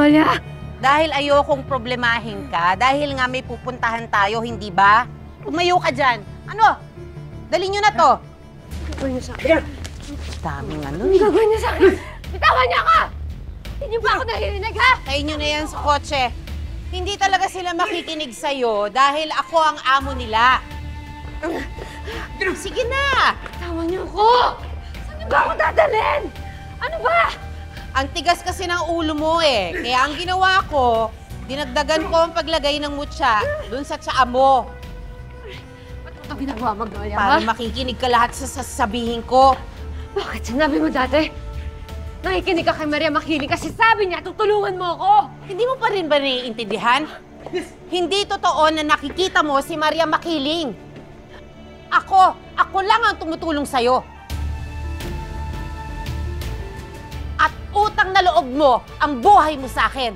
Magnolia! Dahil ayokong problemahin ka, dahil nga may pupuntahan tayo, hindi ba? Umayo ka dyan. Ano? Dali nyo na to. Ano gagawin niyo sa akin? Daming ano. Ano gagawin niyo sa akin? Bitawan niyo ako! Hindi niyo ba ako naririnig, ha? Kayo nyo na yan sa kotse. Hindi talaga sila makikinig sa'yo dahil ako ang amo nila. Sige na! Bitawan niyo ako! Saan niyo ba ako dadalhin? Ano ba? Ang tigas kasi ng ulo mo eh. Kaya ang ginawa ko, dinagdagan ko ang paglagay ng mutya dun sa tsaa mo. Ba't ito ginagawa, Magnolia, Para ha? makikinig ka lahat sa sasabihin ko. Bakit sinabi mo dati? Nakikinig ka kay Maria Makiling kasi sabi niya, tutulungan mo ako! Hindi mo pa rin ba naiintindihan? Hindi totoo na nakikita mo si Maria Makiling. Ako lang ang tumutulong sa'yo. At utang na loob mo ang buhay mo sa akin.